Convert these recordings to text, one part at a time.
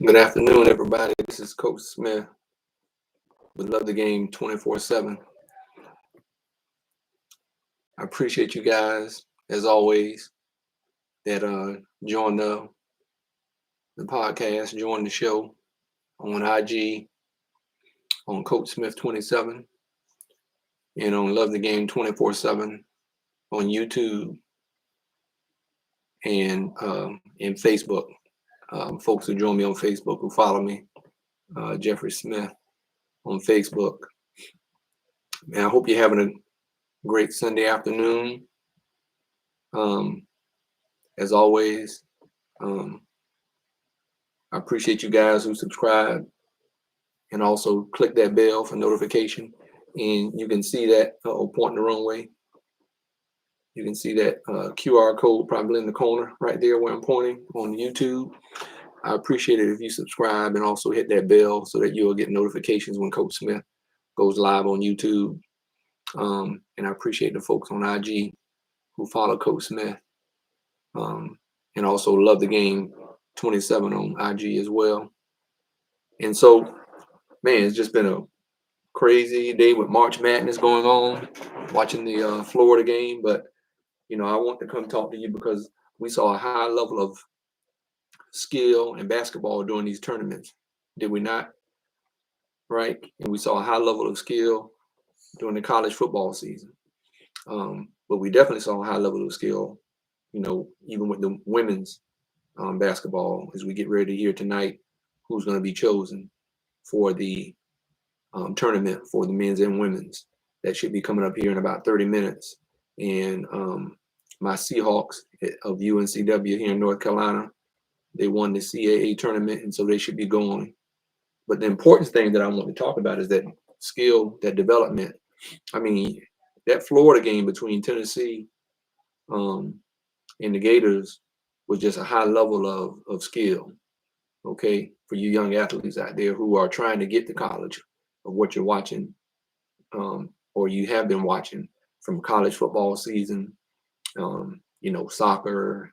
Good afternoon, everybody. This is Coach Smith with Love the Game 24/7. I appreciate you guys, as always, that join the podcast, join the show on IG, on Coach Smith 27, and on Love the Game 24/7 on YouTube and Facebook. Folks who join me on Facebook, who follow me, Jeffrey Smith on Facebook. Man, I hope you're having a great Sunday afternoon. As always, I appreciate you guys who subscribe and also click that bell for notification. And you can see that, pointing the wrong way. You can see that QR code probably in the corner right there where I'm pointing on YouTube. I appreciate it if you subscribe and also hit that bell so that you'll get notifications when Coach Smith goes live on YouTube. And I appreciate the folks on IG who follow Coach Smith. And also Love the Game 27 on IG as well. And so, man, it's just been a crazy day with March Madness going on, watching the Florida game. But, I want to come talk to you because we saw a high level of skill in basketball during these tournaments. Did we not? Right? And we saw a high level of skill during the college football season. But we definitely saw a high level of skill, even with the women's basketball as we get ready to hear tonight who's going to be chosen for the tournament for the men's and women's. That should be coming up here in about 30 minutes. And my Seahawks of UNCW here in North Carolina, they won the CAA tournament, and so they should be going. But the important thing that I want to talk about is that skill, that development. I mean, that Florida game between Tennessee and the Gators was just a high level of skill, okay, for you young athletes out there who are trying to get to college, of what you're watching or you have been watching from college football season, soccer,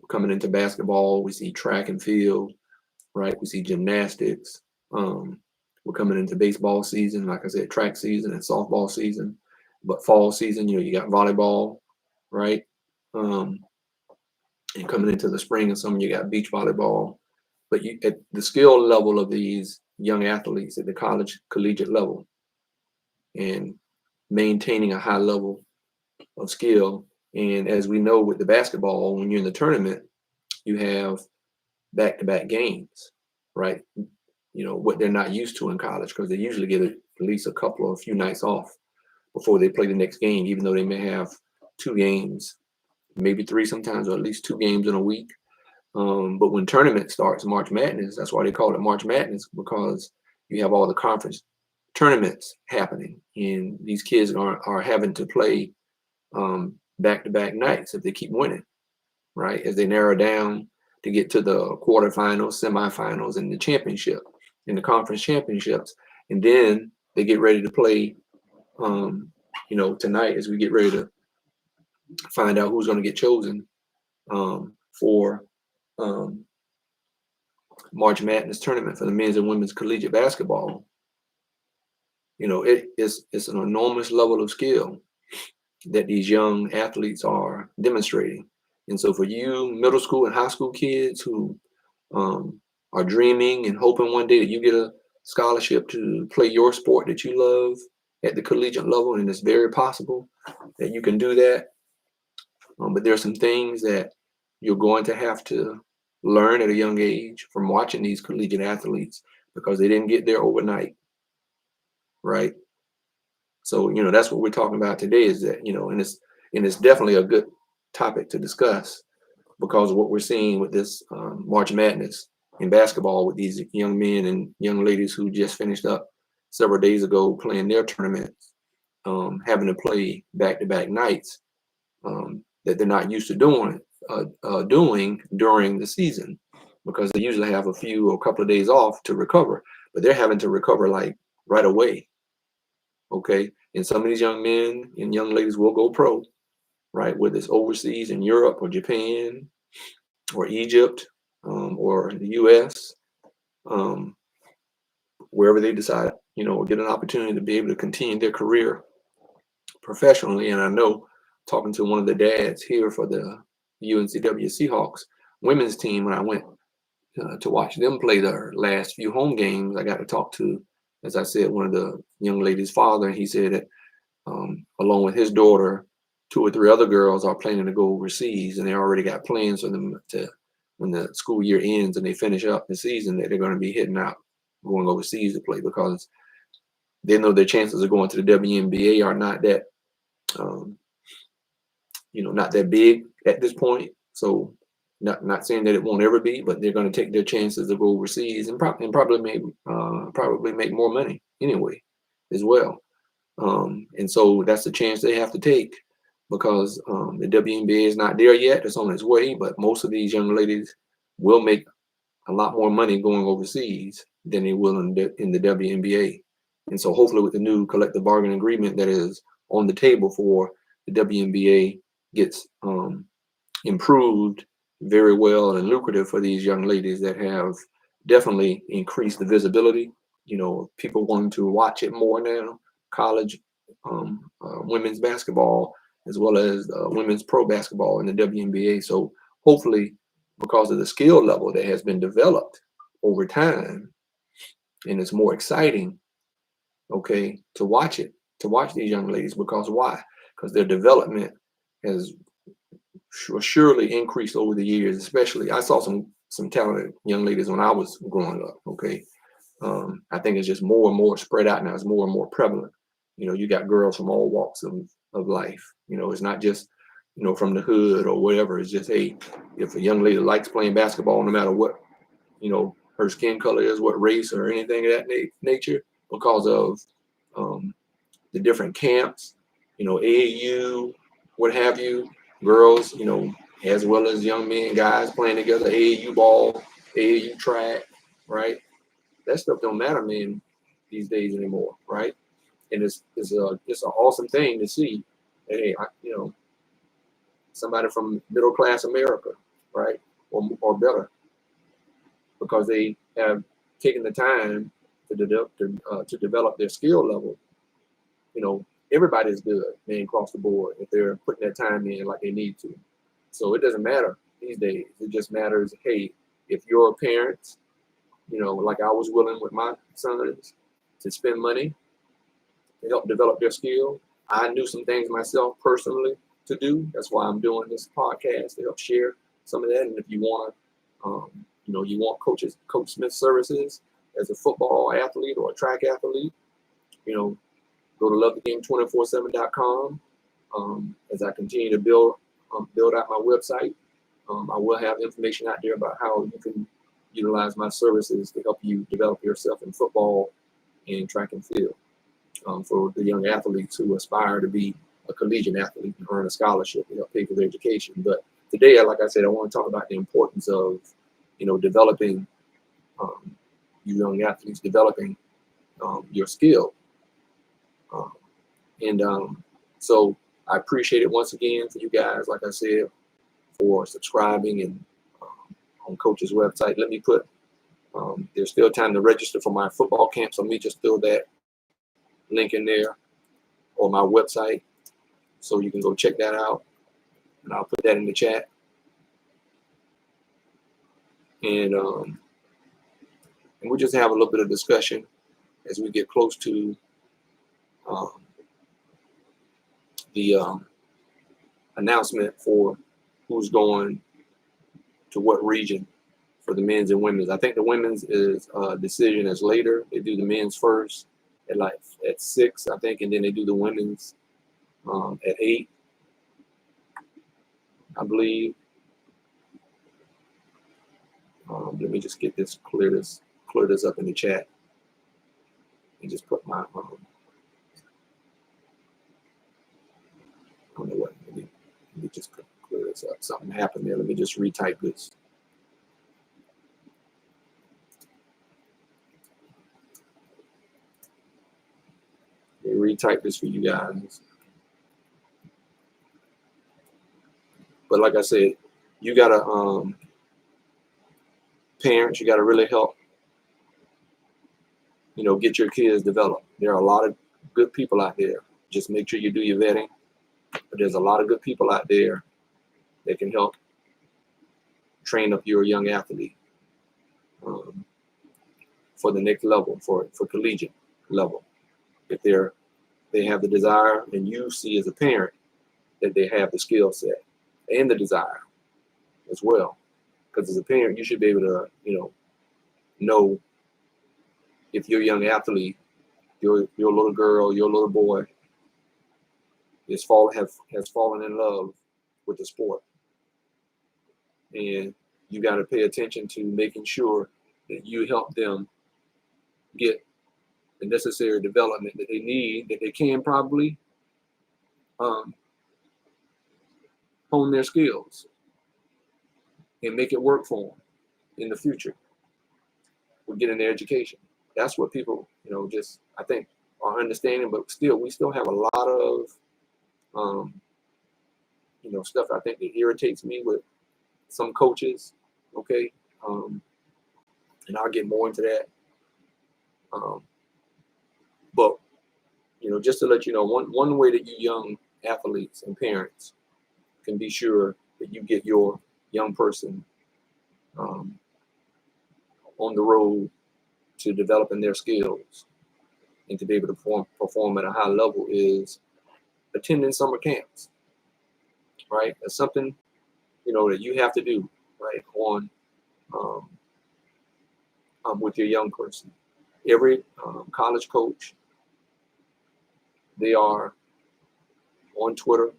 coming into basketball. We see track and field, right? We see gymnastics. We're coming into baseball season, like I said, track season and softball season. But fall season, you got volleyball, right? And coming into the spring and summer, you got beach volleyball. But at the skill level of these young athletes at the college collegiate level and maintaining a high level of skill. And as we know with the basketball, when you're in the tournament, you have back-to-back games, right? What they're not used to in college, because they usually get at least a few nights off before they play the next game, even though they may have 2 games, maybe 3 sometimes, or at least 2 games in a week. But when tournament starts, March Madness, that's why they call it March Madness, because you have all the conference tournaments happening, and these kids are having to play back-to-back nights if they keep winning, right? As they narrow down to get to the quarterfinals, semifinals, and the championship, and the conference championships. And then they get ready to play, tonight as we get ready to find out who's going to get chosen for March Madness tournament for the men's and women's collegiate basketball. It's an enormous level of skill that these young athletes are demonstrating. And so for you middle school and high school kids who are dreaming and hoping one day that you get a scholarship to play your sport that you love at the collegiate level, and it's very possible that you can do that. But there are some things that you're going to have to learn at a young age from watching these collegiate athletes, because they didn't get there overnight, right? So, that's what we're talking about today, is that, and it's definitely a good topic to discuss because of what we're seeing with this March Madness in basketball with these young men and young ladies who just finished up several days ago playing their tournaments, having to play back-to-back nights that they're not used to doing during the season, because they usually have a couple of days off to recover, but they're having to recover like right away. Okay. And some of these young men and young ladies will go pro, right? Whether it's overseas in Europe or Japan or Egypt, or the U.S., wherever they decide, get an opportunity to be able to continue their career professionally. And I know, talking to one of the dads here for the UNCW Seahawks women's team, when I went to watch them play their last few home games, I got to talk to, as I said, one of the young ladies' father, and he said that along with his daughter, 2 or 3 other girls are planning to go overseas, and they already got plans for them to, when the school year ends and they finish up the season, that they're going to be heading out, going overseas to play, because they know their chances of going to the WNBA are not that, not that big at this point. So not saying that it won't ever be, but they're going to take their chances to go overseas and probably make more money anyway as well. And so that's the chance they have to take, because the WNBA is not there yet. It's on its way, but most of these young ladies will make a lot more money going overseas than they will in the WNBA. And so hopefully with the new collective bargaining agreement that is on the table for the WNBA gets improved very well and lucrative for these young ladies that have definitely increased the visibility. People wanting to watch it more now, college women's basketball, as well as women's pro basketball in the WNBA. So hopefully, because of the skill level that has been developed over time, and it's more exciting, to watch these young ladies. Because why? Because their development has surely increased over the years. Especially, I saw some talented young ladies when I was growing up. I think it's just more and more spread out now. It's more and more prevalent. You got girls from all walks of life. It's not just, from the hood or whatever. It's just, hey, if a young lady likes playing basketball, no matter what, her skin color is, what race or anything of that nature, because of the different camps, AAU, what have you, girls, as well as young men, guys playing together, AAU ball, AAU track, right? That stuff don't matter, man, these days anymore, right? And it's an awesome thing to see. Hey, somebody from middle class America, right, or better, because they have taken the time to develop their skill level. Everybody's good, man, across the board, if they're putting that time in like they need to. So it doesn't matter these days. It just matters, hey, if your parents, like I was willing with my sons to spend money to help develop their skill. I knew some things myself personally to do. That's why I'm doing this podcast, to help share some of that. And if you want, you want Coach Smith's services as a football athlete or a track athlete, go to lovethegame247.com. As I continue to build out my website, I will have information out there about how you can utilize my services to help you develop yourself in football and track and field, for the young athletes who aspire to be a collegiate athlete and earn a scholarship to help pay for their education. But today, like I said, I want to talk about the importance of, developing you young athletes, developing your skill. So I appreciate it once again for you guys, like I said, for subscribing and on Coach's website. Let me put, there's still time to register for my football camp, so let me just throw that link in there on my website so you can go check that out, and I'll put that in the chat. And we'll just have a little bit of discussion as we get close to the announcement for who's going to what region for the men's and women's. I think the women's decision is later. They do the men's first at 6, I think, and then they do the women's at 8, I believe. Let me just get this, clear this up in the chat, and just put my I don't know what. Let me just clear this up. Something happened there. Let me just retype this. Let me retype this for you guys. But like I said, you gotta parents, you got to really help, get your kids developed. There are a lot of good people out there. Just make sure you do your vetting. But there's a lot of good people out there that can help train up your young athlete for the next level, for collegiate level. If they have the desire, and you see as a parent that they have the skill set and the desire as well. Because as a parent, you should be able to, know if your young athlete, your little girl, your little boy has fallen in love with the sport. And you got to pay attention to making sure that you help them get the necessary development that they need, that they can probably hone their skills and make it work for them in the future with getting their education. That's what people, just, I think, are understanding, but we still have a lot of, stuff I think that irritates me with some coaches, okay? And I'll get more into that. But, just to let you know, one way that you young athletes and parents can be sure that you get your young person on the road to developing their skills and to be able to perform at a high level is attending summer camps, right? That's something, that you have to do, right, on with your young person. Every college coach, they are on Twitter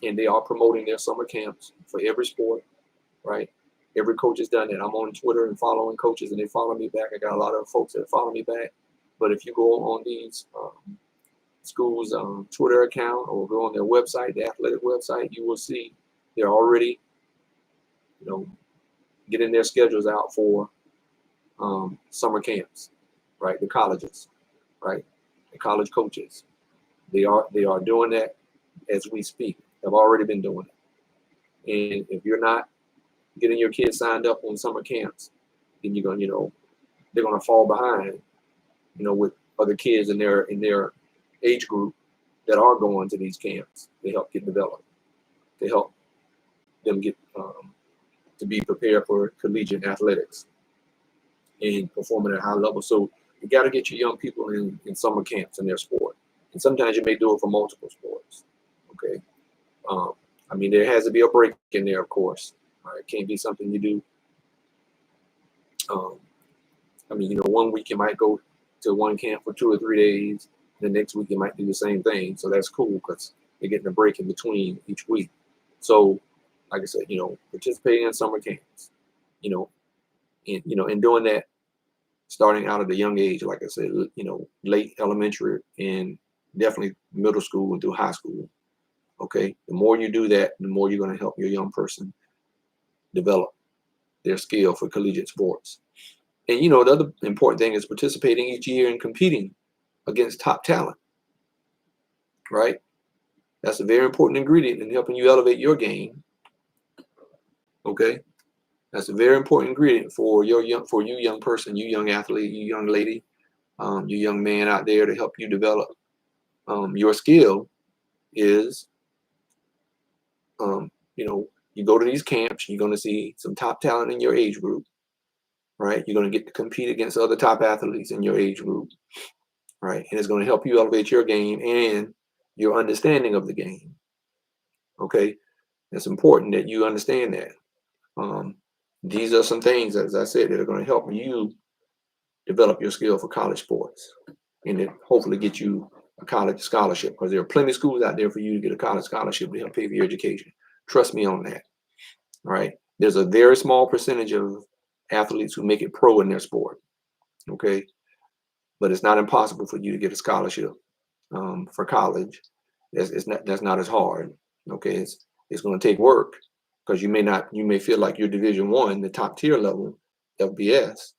and they are promoting their summer camps for every sport, right? Every coach has done it. I'm on Twitter and following coaches, and they follow me back. I got a lot of folks that follow me back. But if you go on these schools' Twitter account or go on their website, the athletic website, you will see they're already, getting their schedules out for summer camps, right? The colleges, right? The college coaches, they are doing that as we speak. They've already been doing it. And if you're not getting your kids signed up on summer camps, then you're going, they're going to fall behind, with other kids in their age group that are going to these camps. They help get developed. They help them get to be prepared for collegiate athletics and performing at a high level. So you got to get your young people in summer camps in their sport. And sometimes you may do it for multiple sports. Okay. There has to be a break in there, of course. It can't be something you do. 1 week you might go to one camp for 2 or 3 days. The next week you might do the same thing. So that's cool because you're getting a break in between each week. So, like I said, participating in summer camps, and doing that starting out at a young age, like I said, late elementary and definitely middle school and through high school. Okay. The more you do that, the more you're going to help your young person develop their skill for collegiate sports. And, the other important thing is participating each year and competing against top talent, right? That's a very important ingredient in helping you elevate your game. Okay. That's a very important ingredient for you young person, you young athlete, you young lady, you young man out there to help you develop your skill is, you go to these camps, you're going to see some top talent in your age group, right? You're going to get to compete against other top athletes in your age group, right? And it's going to help you elevate your game and your understanding of the game. Okay. It's important that you understand that. These are some things, as I said, that are going to help you develop your skill for college sports and then hopefully get you a college scholarship, because there are plenty of schools out there for you to get a college scholarship to help pay for your education. Trust me on that. All right. There's a very small percentage of athletes who make it pro in their sport. Okay. But it's not impossible for you to get a scholarship for college. That's not as hard. Okay. It's going to take work because you may feel like you're Division I, the top tier level, FBS,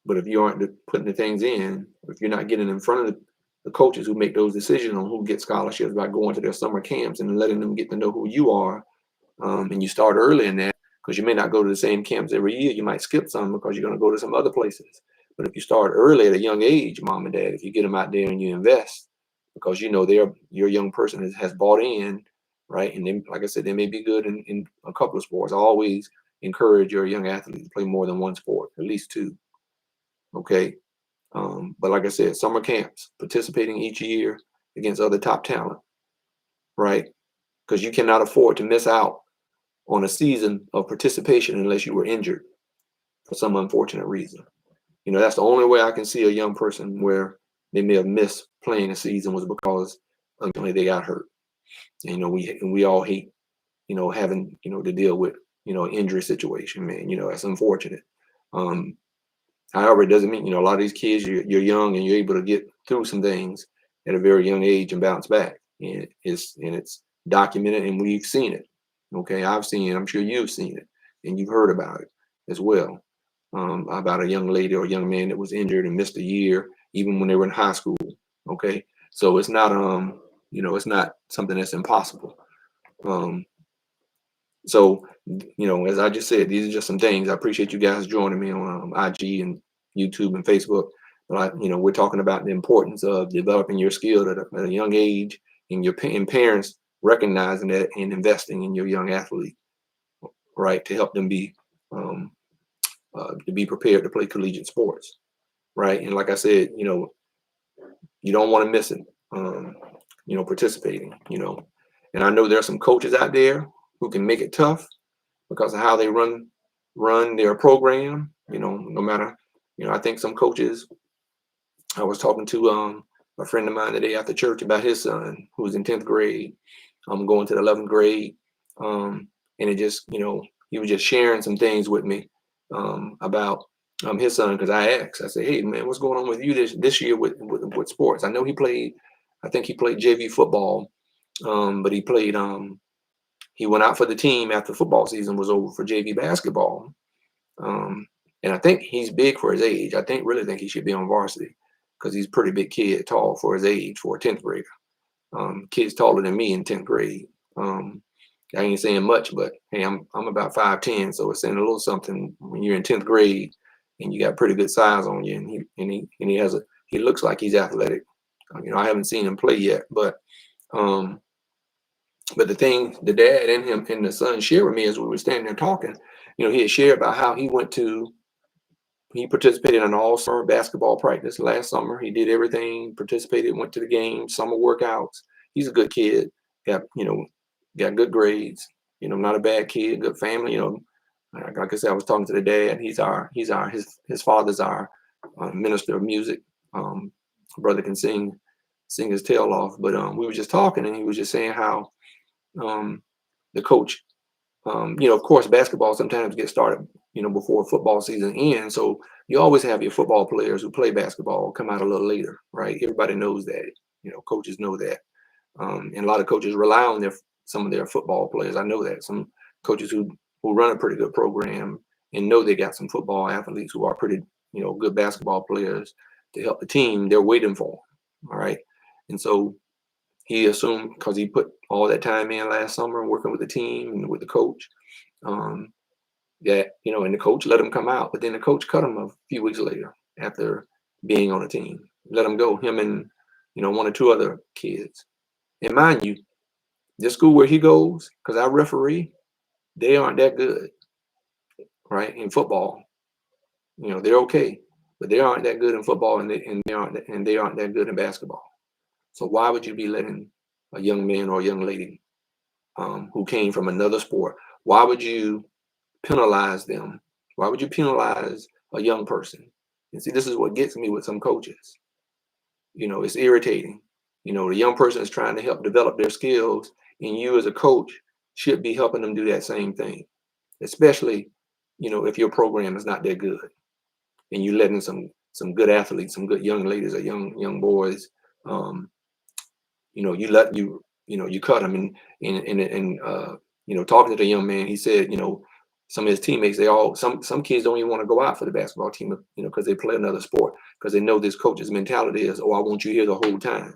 but if you aren't putting the things in, if you're not getting in front of the coaches who make those decisions on who gets scholarships by going to their summer camps and letting them get to know who you are, and you start early in that, because you may not go to the same camps every year. You might skip some because you're going to go to some other places. But if you start early at a young age, mom and dad, if you get them out there and you invest, because you know your young person has bought in, right? And then, like I said, they may be good in a couple of sports. I always encourage your young athlete to play more than one sport, at least two. Okay. But like I said, summer camps, participating each year against other top talent, right? Because you cannot afford to miss out on a season of participation unless you were injured for some unfortunate reason. That's the only way I can see a young person where they may have missed playing a season was because unfortunately they got hurt. And, we all hate, having, to deal with, injury situation, man. That's unfortunate. However, it doesn't mean, a lot of these kids, you're young and you're able to get through some things at a very young age and bounce back. And it's documented and we've seen it. Okay, I've seen it. I'm sure you've seen it and you've heard about it as well. About a young lady or a young man that was injured and missed a year, even when they were in high school. Okay, so it's not it's not something that's impossible. So, as I just said, these are just some things. I appreciate you guys joining me on IG and YouTube and Facebook. But we're talking about the importance of developing your skill at a young age, and and parents recognizing that and investing in your young athlete, right, to help them to be prepared to play collegiate sports, right. And like I said, you don't want to miss it, participating, And I know there are some coaches out there who can make it tough because of how they run their program. No matter, I think some coaches. I was talking to a friend of mine today after church about his son who's in 10th grade. I'm going to the 11th grade, and it just, he was just sharing some things with me about his son, because I asked, I said, hey man, what's going on with you this year with sports? I know I think he played JV football, but he went out for the team after football season was over for JV basketball. And I think he's big for his age. Really think he should be on varsity because he's a pretty big kid, tall for his age for a 10th grader. Kid's taller than me in 10th grade. I ain't saying much, but hey, I'm about 5'10", so it's saying a little something when you're in 10th grade and you got pretty good size on you, and he looks like he's athletic. I haven't seen him play yet, but the thing the dad and him and the son shared with me as we were standing there talking, he had shared about how he participated in an all-summer basketball practice last summer. He did everything, participated, went to the game, summer workouts. He's a good kid, got good grades, not a bad kid, good family, like I said, I was talking to the dad. His father's our minister of music. Brother can sing his tail off, but we were just talking and he was just saying how the coach, of course, basketball sometimes gets started, before football season ends. So you always have your football players who play basketball come out a little later, right? Everybody knows that, coaches know that. And a lot of coaches rely on some of their football players. I know that some coaches who run a pretty good program and know they got some football athletes who are pretty, good basketball players to help the team, they're waiting for them. All right. And so he assumed, because he put all that time in last summer working with the team and with the coach, that, and the coach let him come out, but then the coach cut him a few weeks later after being on the team, let him go, him and, one or two other kids. And mind you, the school where he goes, because I referee, they aren't that good, right? In football, they're okay, but they aren't that good in football, and they aren't that good in basketball. So why would you be letting a young man or a young lady who came from another sport, why would you penalize them? Why would you penalize a young person? And see, this is what gets me with some coaches. It's irritating. The young person is trying to help develop their skills, and you as a coach should be helping them do that same thing, especially, if your program is not that good and you're letting some good athletes, some good young ladies or young boys, you cut them. And talking to the young man, he said, some of his teammates, some kids don't even want to go out for the basketball team, because they play another sport, because they know this coach's mentality is, oh, I want you here the whole time,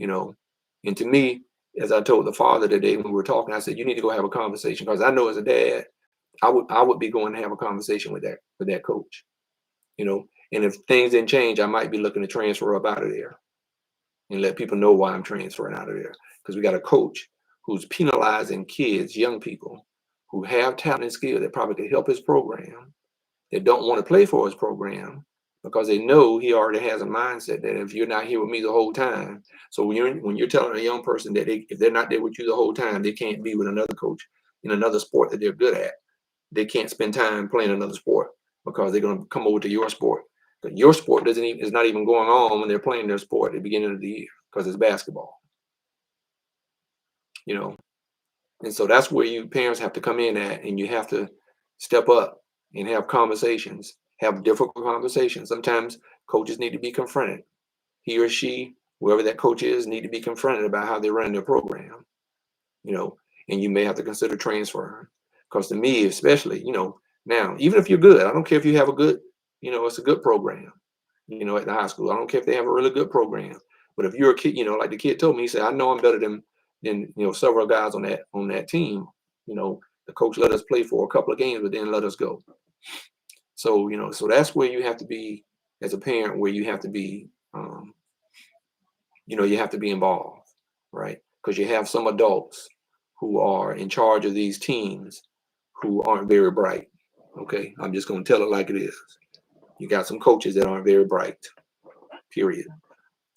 And to me, as I told the father today when we were talking, I said, you need to go have a conversation, because I know as a dad, I would be going to have a conversation with that coach, you know. And if things didn't change, I might be looking to transfer up out of there and let people know why I'm transferring out of there. Because we got a coach who's penalizing kids, young people who have talent and skill that probably could help his program, that don't want to play for his program because they know he already has a mindset that if you're not here with me the whole time. So when you're telling a young person that if they're not there with you the whole time, they can't be with another coach in another sport that they're good at. They can't spend time playing another sport because they're going to come over to your sport. But your sport is not even going on when they're playing their sport at the beginning of the year because it's basketball, you know. And so that's where you parents have to come in at, and you have to step up and have conversations, have difficult conversations. Sometimes coaches need to be confronted. He or she, whoever that coach is, need to be confronted about how they run their program, you know, and you may have to consider transferring. Because to me, especially, you know, now, even if you're good, I don't care if you have a good, you know, it's a good program, you know, at the high school. I don't care if they have a really good program. But if you're a kid, you know, like the kid told me, he said, I know I'm better than you know, several guys on that team. You know, the coach let us play for a couple of games, but then let us go. So, you know, so that's where you have to be as a parent, where you have to be, you know, you have to be involved, right? Because you have some adults who are in charge of these teams who aren't very bright. Okay, I'm just going to tell it like it is. You got some coaches that aren't very bright, period.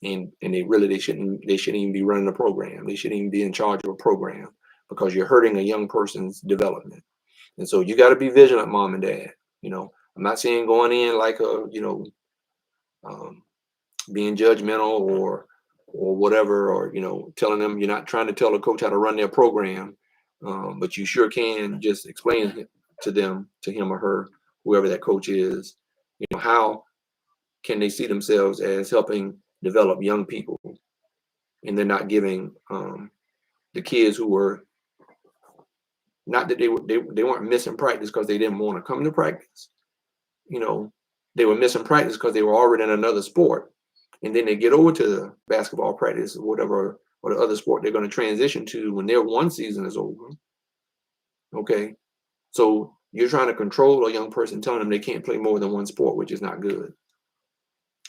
And they shouldn't even be running a program. They shouldn't even be in charge of a program because you're hurting a young person's development. And so you got to be vigilant, mom and dad. You know, I'm not saying going in like a, you know, um, being judgmental or whatever, or you know, telling them, you're not trying to tell a coach how to run their program, but you sure can just explain to them, to him or her, whoever that coach is, you know, how can they see themselves as helping develop young people, and they're not giving the kids who were not that they weren't missing practice because they didn't want to come to practice. You know, they were missing practice because they were already in another sport, and then they get over to the basketball practice or whatever, or the other sport they're going to transition to when their one season is over. Okay, so you're trying to control a young person, telling them they can't play more than one sport, which is not good.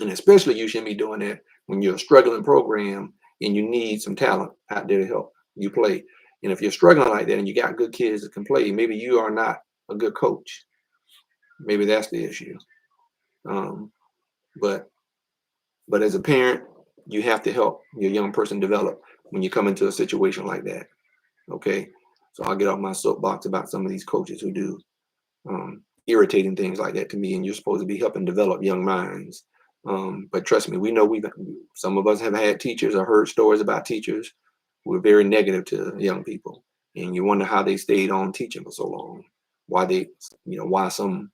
And especially you shouldn't be doing that when you're a struggling program and you need some talent out there to help you play. And if you're struggling like that and you got good kids that can play, maybe you are not a good coach. Maybe that's the issue. Um, but but as a parent, you have to help your young person develop when you come into a situation like that. Okay. So I'll get off my soapbox about some of these coaches who do irritating things like that to me, and you're supposed to be helping develop young minds. But trust me, we know some of us have had teachers or heard stories about teachers who are very negative to young people, and you wonder how they stayed on teaching for so long. Why they, you know, why some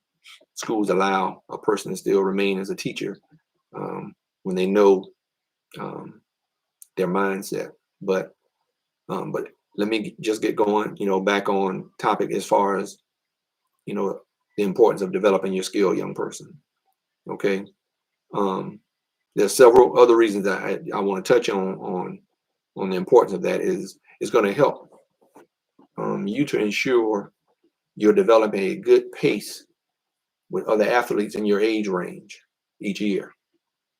schools allow a person to still remain as a teacher when they know their mindset. But let me just get going, you know, back on topic as far as, you know, the importance of developing your skill, young person. Okay. There's several other reasons that I want to touch on the importance of that. Is it's going to help you to ensure you're developing a good pace with other athletes in your age range each year,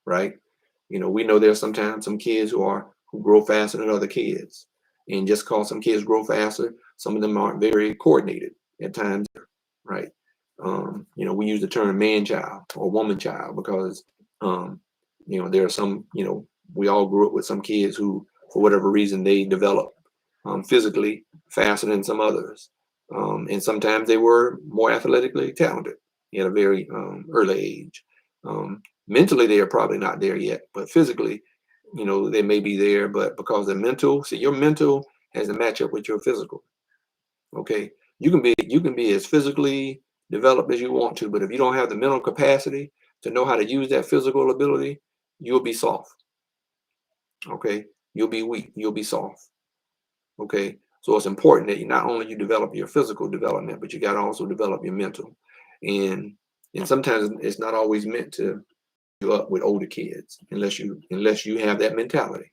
right? You know, we know there's sometimes some kids who grow faster than other kids, and just cause some kids grow faster, some of them aren't very coordinated at times, right? You know, we use the term man child or woman child because you know, there are some, you know, we all grew up with some kids who, for whatever reason, they develop physically faster than some others. And sometimes they were more athletically talented at a very early age. Mentally, they are probably not there yet, but physically, you know, they may be there, but because the mental, see, your mental has to match up with your physical. Okay. You can be as physically developed as you want to, but if you don't have the mental capacity to know how to use that physical ability, you'll be soft. Okay. You'll be weak. You'll be soft. Okay. So it's important that you not only you develop your physical development, but you got to also develop your mental. And and sometimes it's not always meant to you up with older kids unless you have that mentality.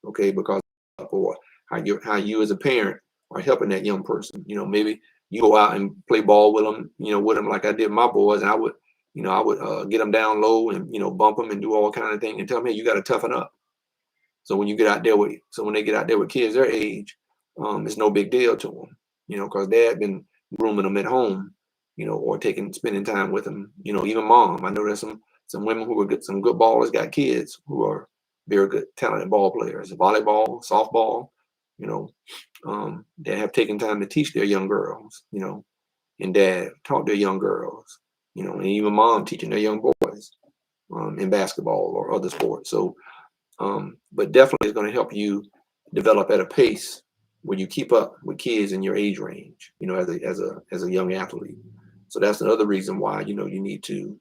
Okay, because or how you as a parent are helping that young person. You know, maybe you go out and play ball with them, with them like I did my boys, and I would get them down low and bump them and do all kind of things and tell them, hey, you got to toughen up. So when they get out there with kids their age, it's no big deal to them, because dad been grooming them at home, or spending time with them, even mom. I know there's some women who are good, some good ballers, got kids who are very good, talented ball players, volleyball, softball, that have taken time to teach their young girls, and dad taught their young girls, and even mom teaching their young boys in basketball or other sports. So, but definitely it's going to help you develop at a pace where you keep up with kids in your age range, as a young athlete. So that's another reason why, you need to,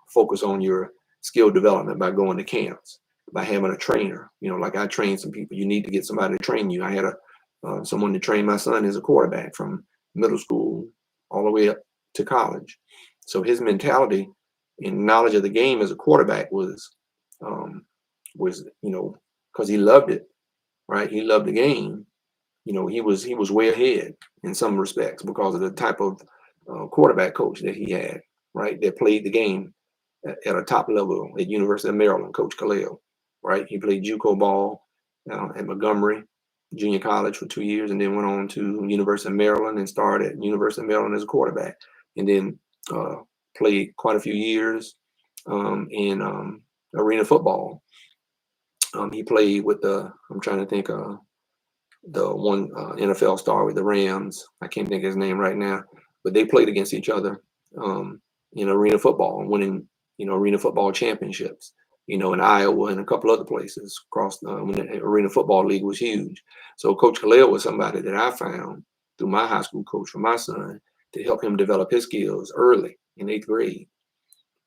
focus on your skill development by going to camps, by having a trainer. Like I train some people. You need to get somebody to train you. I had someone to train my son as a quarterback from middle school all the way up to college. So his mentality and knowledge of the game as a quarterback was because he loved it, right? He loved the game. He was way ahead in some respects because of the type of quarterback coach that he had, right? That played the game at a top level at University of Maryland, Coach Khalil, right? He played JUCO ball at Montgomery Junior College for 2 years, and then went on to University of Maryland and started at University of Maryland as a quarterback, and then played quite a few years in arena football. He played with I'm trying to think, the one NFL star with the Rams. I can't think of his name right now, but they played against each other in arena football, winning arena football championships. In Iowa and a couple other places across when the Arena Football League was huge. So Coach Khalil was somebody that I found through my high school coach for my son to help him develop his skills early in 8th grade.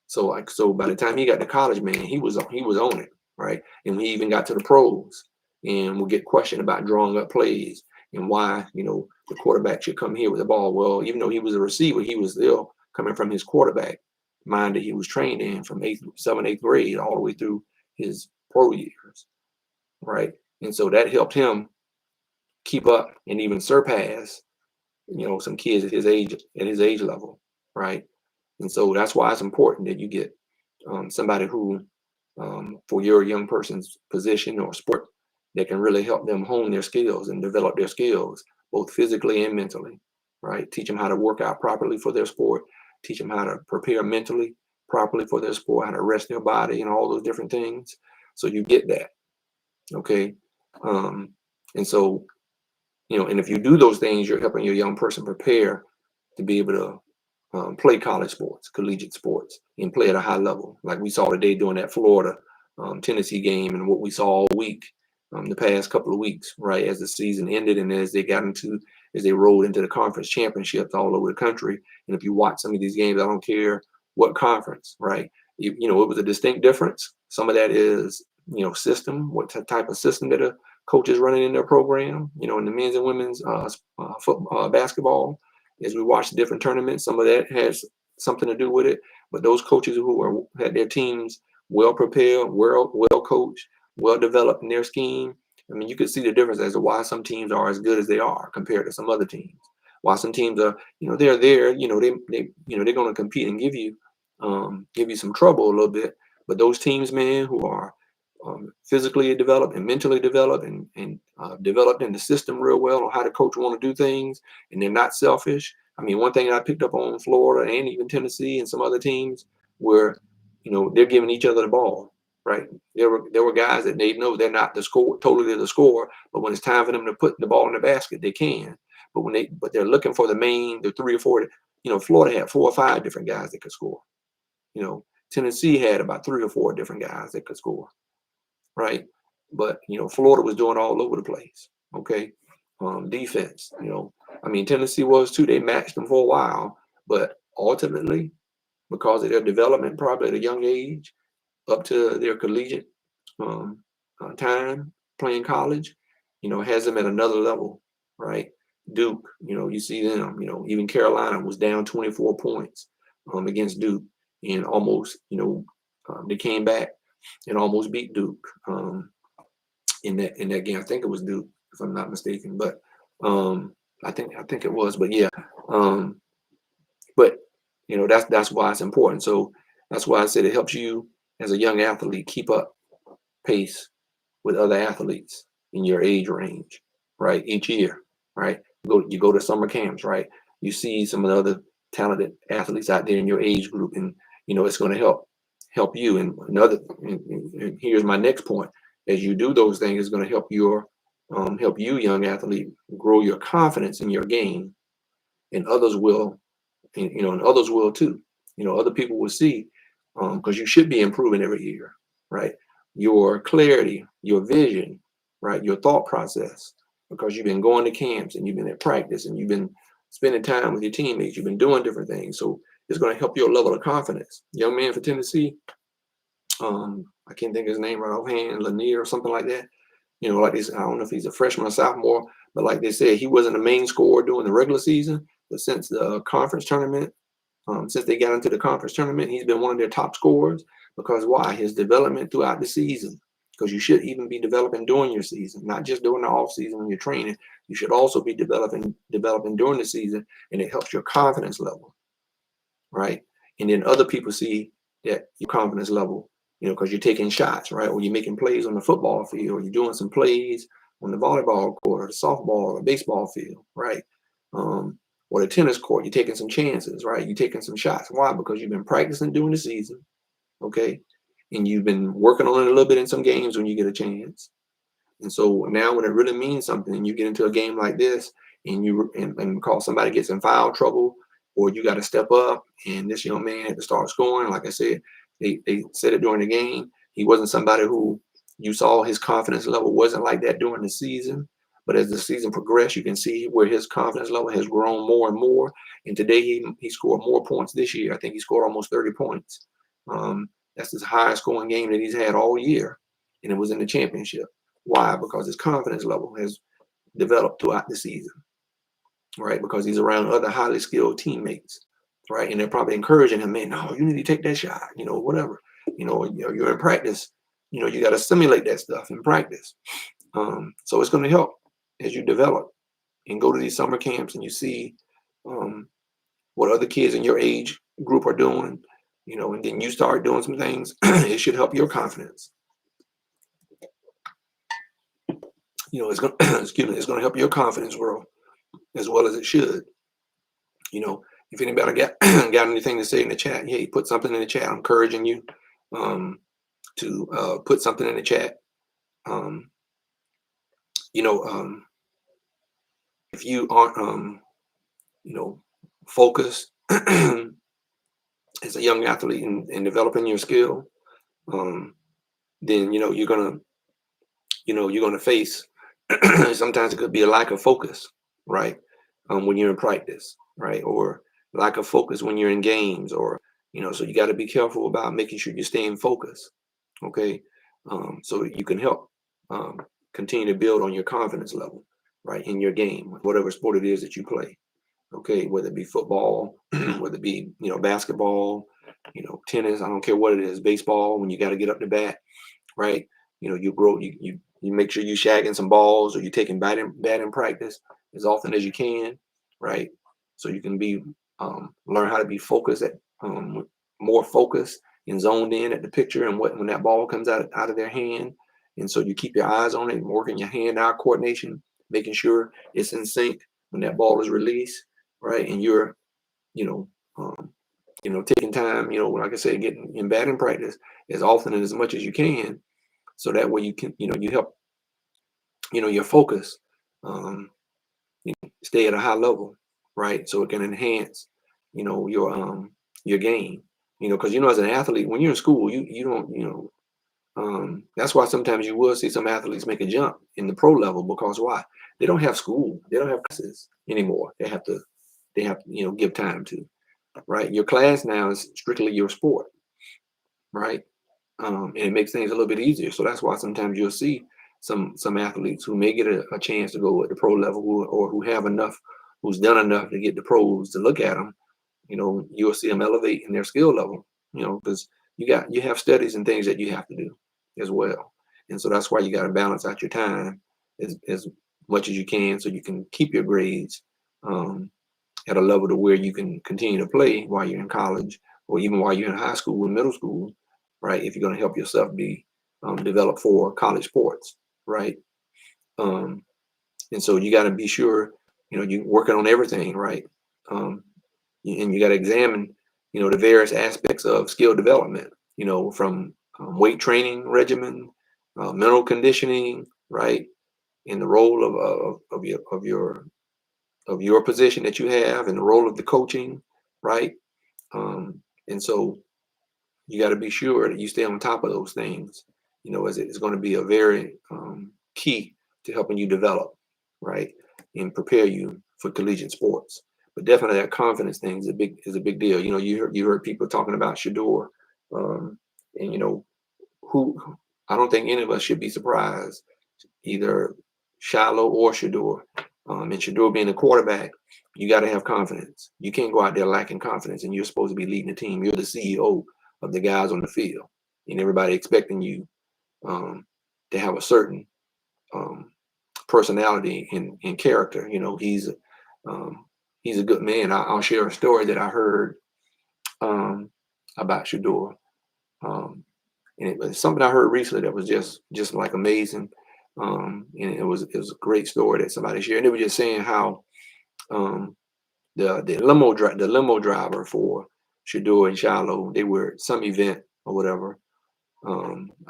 So by the time he got to college, man, he was on it, right? And we even got to the pros, and we'll get questioned about drawing up plays and why, the quarterback should come here with the ball. Well, even though he was a receiver, he was still coming from his quarterback mind that he was trained in from 8th grade all the way through his pro years, right? And so that helped him keep up and even surpass, some kids at his age level, right? And so that's why it's important that you get somebody who, for your young person's position or sport, that can really help them hone their skills and develop their skills, both physically and mentally, right? Teach them how to work out properly for their sport, teach them how to prepare mentally properly for their sport, how to rest their body and all those different things. So you get that, okay? And so, and if you do those things, you're helping your young person prepare to be able to play college sports, collegiate sports, and play at a high level, like we saw today during that Florida Tennessee game, and what we saw all week, the past couple of weeks, right, as the season ended and as they rolled into the conference championships all over the country. And if you watch some of these games, I don't care what conference, right, it was a distinct difference. Some of that is, system, what type of system that a coach is running in their program, in the men's and women's basketball. As we watch the different tournaments, some of that has something to do with it. But those coaches who had their teams well prepared, well coached, well developed in their scheme, I mean, you could see the difference as to why some teams are as good as they are compared to some other teams. Why some teams are, they're there, they're going to compete and give you some trouble a little bit. But those teams, man, who are physically developed and mentally developed and developed in the system real well on how the coach want to do things, and they're not selfish. I mean, one thing that I picked up on Florida and even Tennessee and some other teams where, they're giving each other the ball, right? There were guys that they know they're not totally the scorer, but when it's time for them to put the ball in the basket, they can. But they're looking for the 3 or 4. Florida had 4 or 5 different guys that could score. Tennessee had about 3 or 4 different guys that could score, right? But Florida was doing all over the place. Okay, defense. Tennessee was too. They matched them for a while, but ultimately, because of their development, probably at a young age, up to their collegiate time playing college, has them at another level, right? Duke, you see them. Even Carolina was down 24 points against Duke, and almost, they came back and almost beat Duke in that game. I think it was Duke, if I'm not mistaken. But I think it was, but yeah. Um, but that's why it's important. So that's why I said it helps you as a young athlete keep up pace with other athletes in your age range, right? Each year, right? You go to summer camps, right? You see some of the other talented athletes out there in your age group, and it's going to help you. And here's my next point: as you do those things, it's going to help you, young athlete, grow your confidence in your game, and others will, and others will too. Other people will see, because you should be improving every year, right? Your clarity, your vision, right? Your thought process, because you've been going to camps and you've been at practice and you've been spending time with your teammates. You've been doing different things, so it's going to help your level of confidence. Young man for Tennessee, I can't think of his name right offhand, Lanier or something like that. Like this, I don't know if he's a freshman or sophomore, but like they said, he wasn't the main scorer during the regular season, but since the conference tournament, since they got into the conference tournament, he's been one of their top scorers. Because why? His development throughout the season. Because you should even be developing during your season, not just during the off season when you're training. You should also be developing during the season, and it helps your confidence level, right? And then other people see that your confidence level, because you're taking shots, right? Or you're making plays on the football field, or you're doing some plays on the volleyball court, or the softball, or baseball field, right? Or the tennis court, you're taking some chances, right? You're taking some shots. Why? Because you've been practicing during the season, okay? And you've been working on it a little bit in some games when you get a chance. And so now when it really means something, and you get into a game like this, and because somebody gets in foul trouble, or you got to step up, and this young man had to start scoring. Like I said, they said it during the game. He wasn't somebody who you saw his confidence level wasn't like that during the season. But as the season progressed, you can see where his confidence level has grown more and more. And today he scored more points this year. I think he scored almost 30 points. That's his highest scoring game that he's had all year, and it was in the championship. Why? Because his confidence level has developed throughout the season, right? Because he's around other highly skilled teammates, right? And they're probably encouraging him, man, no, you need to take that shot, whatever. You're in practice, you got to simulate that stuff in practice. So it's going to help as you develop and go to these summer camps, and you see what other kids in your age group are doing, and then you start doing some things. It should help your confidence. It's going it's going to help your confidence grow as well as it should. If anybody got anything to say in the chat, hey, put something in the chat. I'm encouraging you to put something in the chat. If you aren't focused as a young athlete in developing your skill, then you're gonna face sometimes it could be a lack of focus, right? When you're in practice, right? Or lack of focus when you're in games, or so you got to be careful about making sure you're staying focused, okay? So you can help continue to build on your confidence level, right, in your game, whatever sport it is that you play, okay? Whether it be football, whether it be basketball, tennis, I don't care what it is, baseball, when you got to get up to bat, right? You grow, you make sure you're shagging some balls, or you're taking batting practice as often as you can, right? So you can be learn how to be focused more focused and zoned in at the picture, and when that ball comes out of their hand, and so you keep your eyes on it, working your hand-eye coordination, making sure it's in sync when that ball is released, right? And you're you know um, taking time, like I said, getting in batting practice as often and as much as you can, so that way you can you help your focus stay at a high level, right? So it can enhance your game, because as an athlete, when you're in school, you don't that's why sometimes you will see some athletes make a jump in the pro level, because why? They don't have school, they don't have classes anymore. They have to give time to, right? Your class now is strictly your sport, right? And it makes things a little bit easier. So that's why sometimes you'll see some athletes who may get a chance to go at the pro level, or who have enough, who's done enough to get the pros to look at them. You'll see them elevate in their skill level. Because you have studies and things that you have to do as well, and so that's why you got to balance out your time as much as you can, so you can keep your grades um, at a level to where you can continue to play while you're in college or even while you're in high school and middle school, right? If you're going to help yourself be developed for college sports, right? Um, and so you got to be sure, you're working on everything, right? Um, and you got to examine, the various aspects of skill development, from weight training regimen, mental conditioning, right? And the role of your position that you have and the role of the coaching, right? And so you got to be sure that you stay on top of those things, as it's going to be a very key to helping you develop, right? And prepare you for collegiate sports. But definitely that confidence thing is a big deal. You heard people talking about Shador, and who I don't think any of us should be surprised, either Shiloh or Shador. And Shador being a quarterback, you got to have confidence. You can't go out there lacking confidence, and you're supposed to be leading the team. You're the CEO of the guys on the field, and everybody expecting you to have a certain personality and character. He's a good man. I'll share a story that I heard about Shador. And it was something I heard recently that was just like amazing. And it was a great story that somebody shared. And they were just saying how the limo driver for Shador and Shiloh, they were at some event or whatever. I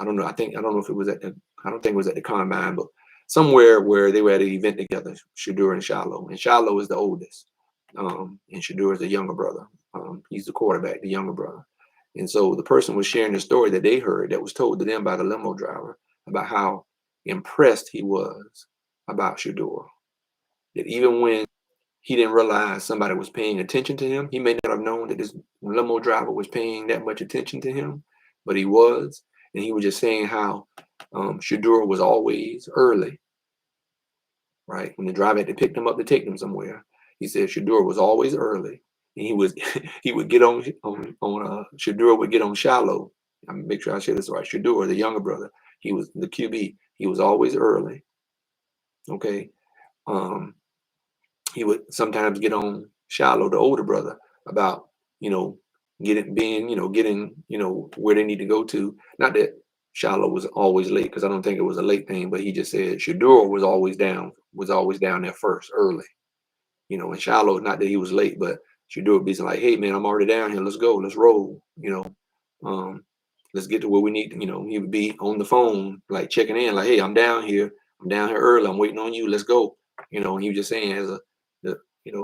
don't know. I don't know if it was I don't think it was at the combine, but somewhere where they were at an event together, Shador and Shiloh. And Shiloh is the oldest, and Shador is the younger brother. He's the quarterback, the younger brother. And so the person was sharing the story that they heard that was told to them by the limo driver about how impressed he was about Shador. That even when he didn't realize somebody was paying attention to him, he may not have known that this limo driver was paying that much attention to him, but he was. And he was just saying how Shador was always early, right? When the driver had to pick them up to take them somewhere, he said Shador was always early, and he was he would get on Shador would get on Shiloh. I'm make sure I say this right. Shador, the younger brother, he was the QB. He was always early. Okay, um, he would sometimes get on Shiloh, the older brother, about getting where they need to go to. Not that Shiloh was always late, because I don't think it was a late thing, but he just said Shador was always down there first, early. And Shiloh, not that he was late, but Shador would be like, hey man, I'm already down here. Let's go, let's roll. Um, let's get to where we need. He would be on the phone, like checking in, like, hey, I'm down here. I'm down here early. I'm waiting on you. Let's go. And he was just saying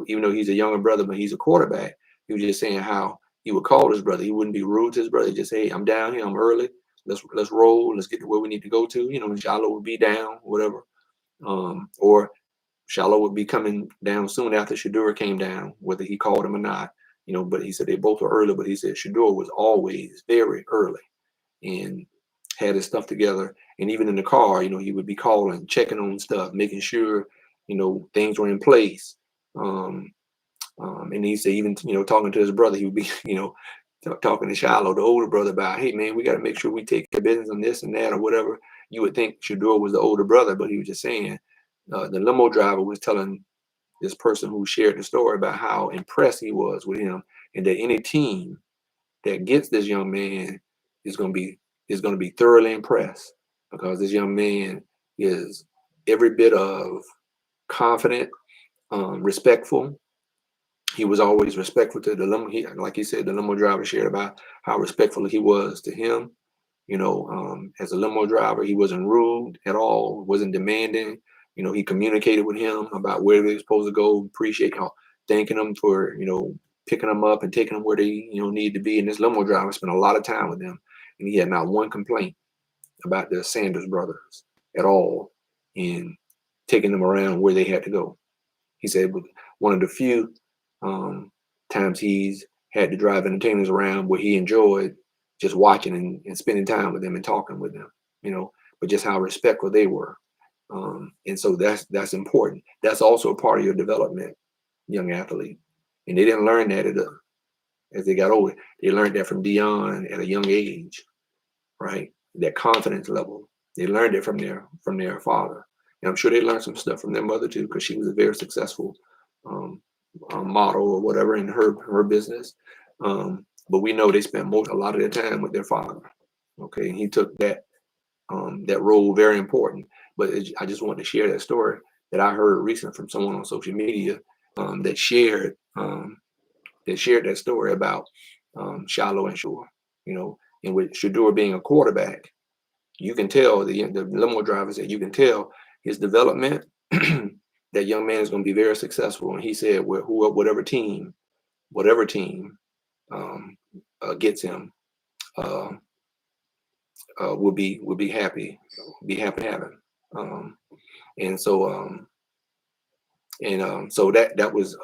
even though he's a younger brother, but he's a quarterback, he was just saying how he would call his brother. He wouldn't be rude to his brother. He'd just say, hey, I'm down here. I'm early. Let's roll. Let's get to where we need to go to. And Shiloh would be down, whatever. Or Shiloh would be coming down soon after Shador came down, whether he called him or not. But he said they both were early, but he said Shador was always very early and had his stuff together. And even in the car, he would be calling, checking on stuff, making sure, things were in place. And he said, even, talking to his brother, he would be, talking to Shiloh, the older brother, about, hey, man, we got to make sure we take care of business on this and that or whatever. You would think Shador was the older brother, but he was just saying, the limo driver was telling this person who shared the story about how impressed he was with him, and that any team that gets this young man is going to be thoroughly impressed, because this young man is every bit of confident, respectful. He was always respectful to the limo. Like he said, the limo driver shared about how respectful he was to him. As a limo driver, he wasn't rude at all, wasn't demanding. He communicated with him about where they were supposed to go, thanking him for, picking them up and taking them where they, need to be. And this limo driver spent a lot of time with them, and he had not one complaint about the Sanders brothers at all in taking them around where they had to go. He said one of the few times he's had to drive entertainers around where he enjoyed just watching and spending time with them and talking with them, but just how respectful they were. And so that's important. That's also a part of your development, young athlete. And they didn't learn that as they got older. They learned that from Dion at a young age, right? That confidence level. They learned it from their father. And I'm sure they learned some stuff from their mother too, because she was a very successful model or whatever in her business. But we know they spent a lot of their time with their father. Okay, and he took that role very important. But I just wanted to share that story that I heard recently from someone on social media that shared that story about Shiloh and Shore. And with Shador being a quarterback, you can tell the limo driver said you can tell his development. That young man is going to be very successful. And he said, whatever team gets him will be happy to have him. So that was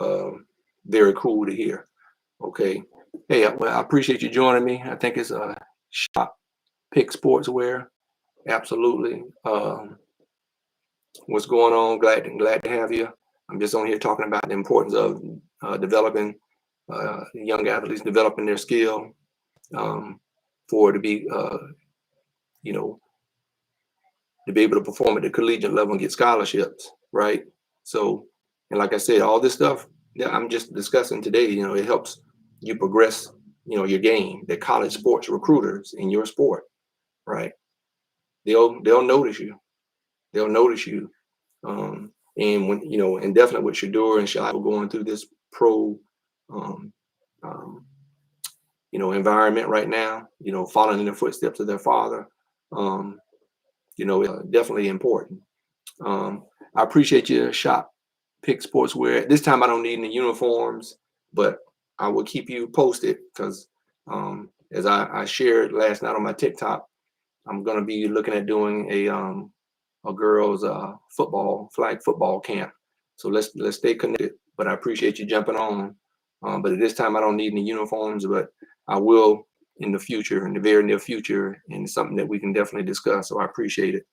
very cool to hear. Okay. Hey, well, I appreciate you joining me. I think it's Shop Pick Sportswear. Absolutely. What's going on? Glad to have you. I'm just on here talking about the importance of developing young athletes, developing their skill for to be to be able to perform at the collegiate level and get scholarships, right? So, and like I said, all this stuff that I'm just discussing today, it helps you progress, your game. The college sports recruiters in your sport, right? They'll notice you. They'll notice you. And when and definitely with Shador and Shiloh going through this pro, environment right now, following in the footsteps of their father, definitely important. I appreciate your Shop Pick Sportswear. This time I don't need any uniforms, but I will keep you posted because as I shared last night on my TikTok, I'm going to be looking at doing a girls flag football camp. So let's stay connected. But I appreciate you jumping on. But at this time I don't need any uniforms, but I will in the future, in the very near future, and it's something that we can definitely discuss. So I appreciate it.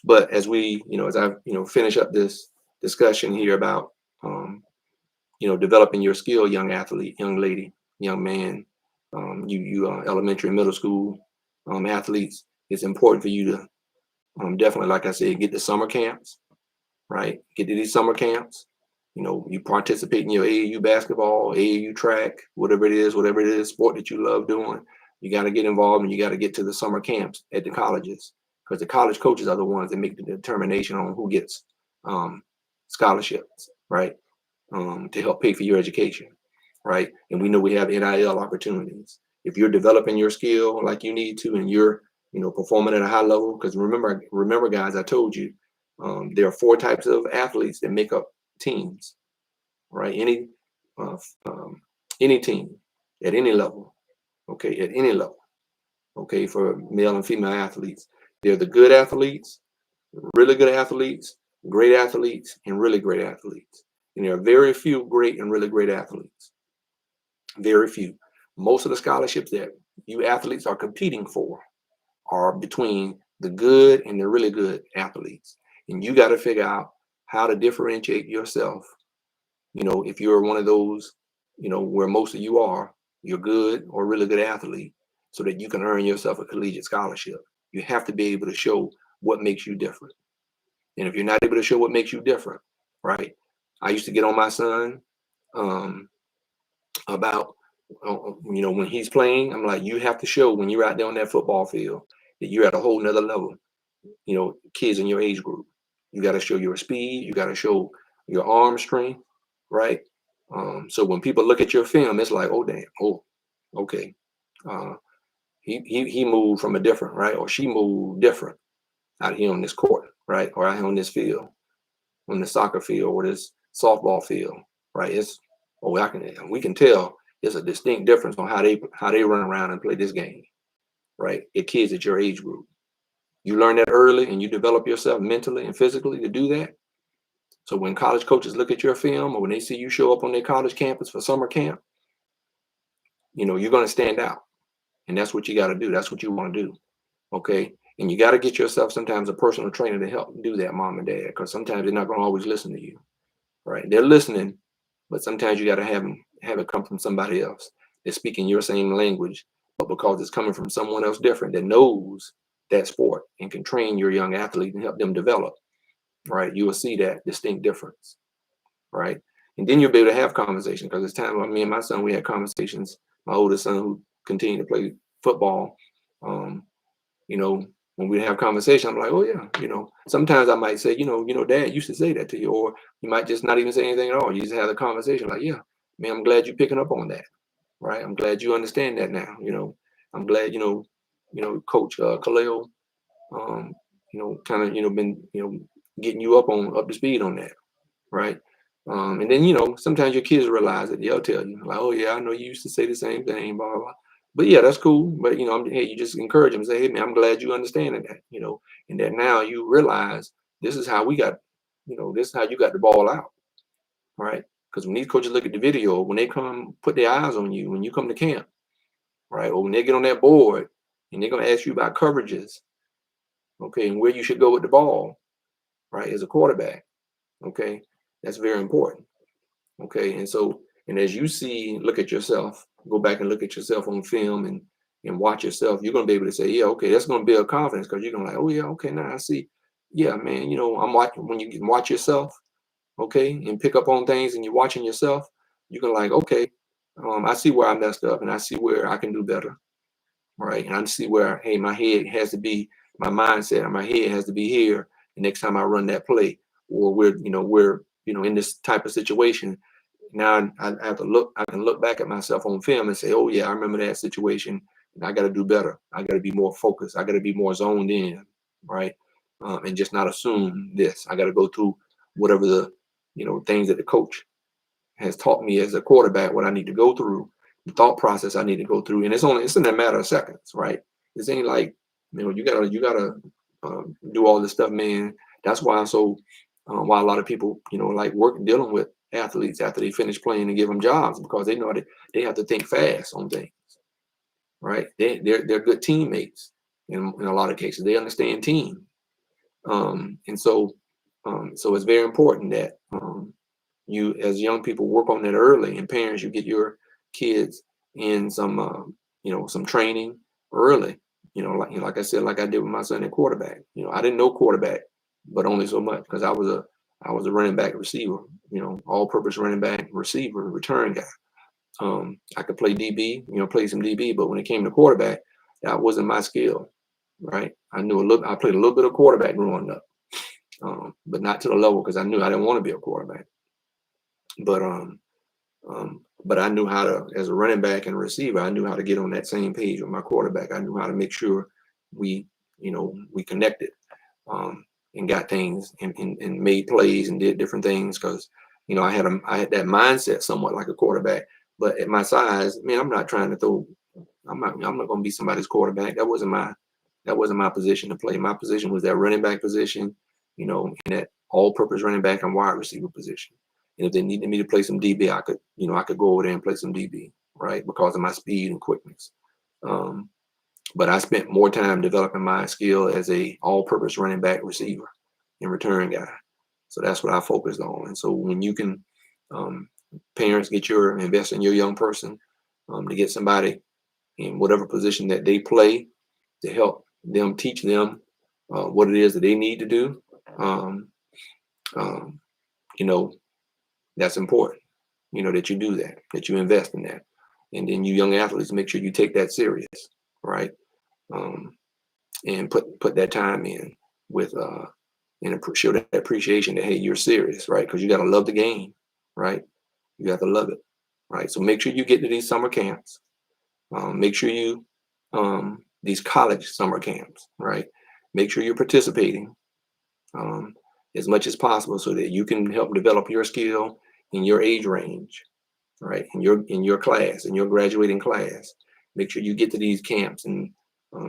But as we, as I, finish up this discussion here about, developing your skill, young athlete, young lady, young man, you elementary and middle school athletes, it's important for you to definitely, like I said, get to summer camps, right? Get to these summer camps. You participate in your AAU basketball, AAU track, whatever it is, sport that you love doing. You got to get involved and you got to get to the summer camps at the colleges because the college coaches are the ones that make the determination on who gets scholarships, right? To help pay for your education, right? And we know we have NIL opportunities. If you're developing your skill like you need to and you're, performing at a high level, because remember, guys, I told you there are 4 types of athletes that make up teams, right? Any team at any level, okay, at any level, okay, for male and female athletes. They're the good athletes, really good athletes, great athletes, and really great athletes. And there are very few great and really great athletes. Very few. Most of the scholarships that you athletes are competing for are between the good and the really good athletes. And you got to figure out how to differentiate yourself. If you're one of those, where most of you are, you're good or really good athlete, so that you can earn yourself a collegiate scholarship. You have to be able to show what makes you different. And if you're not able to show what makes you different, right? I used to get on my son about, when he's playing, I'm like, you have to show when you're out there on that football field that you're at a whole nother level, kids in your age group. You got to show your speed. You got to show your arm strength, right? So when people look at your film, it's like, oh, damn, oh, okay. He moved from a different, right? Or she moved different out here on this court, right? Or out here on this field, on the soccer field or this softball field, right? We can tell it's a distinct difference on how they run around and play this game, right? At kids at your age group. You learn that early and you develop yourself mentally and physically to do that. So when college coaches look at your film or when they see you show up on their college campus for summer camp, you're going to stand out. And that's what you got to do. That's what you want to do. Okay. And you got to get yourself sometimes a personal trainer to help do that, mom and dad, because sometimes they're not going to always listen to you. Right. They're listening, but sometimes you got to have it come from somebody else. They're speaking your same language, but because it's coming from someone else different that knows that sport and can train your young athlete and help them develop, right? You will see that distinct difference. right? And then you'll be able to have conversation, because it's time when me and my son, we had conversations. My oldest son, who continued to play football, um, you know, when we have conversation, I'm like, oh yeah, sometimes I might say, Dad used to say that to you, or you might just not even say anything at all. You just have the conversation, like, yeah, man, I'm glad you're picking up on that, right? I'm glad you understand that now. I'm glad, Coach Khalil, um, kind of, been, getting you up to speed on that, right? And then, sometimes your kids realize it. They'll tell you, like, oh yeah, I know you used to say the same thing, blah, blah, blah. But yeah, that's cool. But hey, you just encourage them, say, hey man, I'm glad you understand that, and that now you realize this is how we got, this is how you got the ball out, right? Because when these coaches look at the video, when they come put their eyes on you, when you come to camp, right, or when they get on that board and they're gonna ask you about coverages, okay, and where you should go with the ball, right, as a quarterback, okay, that's very important. Okay, and as you look at yourself, go back and look at yourself on film and watch yourself, you're gonna be able to say, yeah, okay, that's gonna build confidence, because you're gonna like, oh yeah, okay, now I see, yeah, man, I'm watching. When you can watch yourself, okay, and pick up on things, and you're watching yourself, you can like, okay, I see where I messed up, and I see where I can do better, right? And I see where, hey, my head has to be, my mindset, and my head has to be here the next time I run that play, or we're in this type of situation. Now I have to look. I can look back at myself on film and say, "Oh yeah, I remember that situation. And I got to do better. I got to be more focused. I got to be more zoned in, right? And just not assume this. I got to go through whatever the things that the coach has taught me as a quarterback, what I need to go through, the thought process I need to go through, and it's in a matter of seconds, right? This ain't like you gotta do all this stuff, man. That's why why a lot of people like dealing with athletes after they finish playing and give them jobs, because they know that they have to think fast on things, right? They're good teammates in a lot of cases. They understand team, and so it's very important that you as young people work on that early, and parents, you get your kids in some training early, like I said, like I did with my son at quarterback. I didn't know quarterback, but only so much, because I was a running back receiver, all purpose running back receiver return guy. I could play DB, play some DB, but when it came to quarterback, that wasn't my skill, right? I played a little bit of quarterback growing up, but not to the level, because I knew I didn't want to be a quarterback. But I knew how to, as a running back and receiver, I knew how to get on that same page with my quarterback. I knew how to make sure we connected, and got things and made plays and did different things, because I had that mindset somewhat like a quarterback. But at my size, man, I'm not trying to throw. I'm not going to be somebody's quarterback. That wasn't my position to play. My position was that running back position, in that all-purpose running back and wide receiver position. And if they needed me to play some DB, I could go over there and play some DB, right? Because of my speed and quickness. But I spent more time developing my skill as a all-purpose running back receiver and return guy. So that's what I focused on. And so when you can, parents, invest in your young person, to get somebody in whatever position that they play, to help them, teach them what it is that they need to do. Um, um, you know, that's important, that you do that you invest in that. And then you young athletes, make sure you take that serious, right? Um, and put that time in with and show that appreciation that, hey, you're serious, right? Because you got to love the game, right? You got to love it, right? So make sure you get to these summer camps. Make sure you these college summer camps, right? Make sure you're participating as much as possible, so that you can help develop your skill in your age range, right? In your class, in your graduating class. Make sure you get to these camps and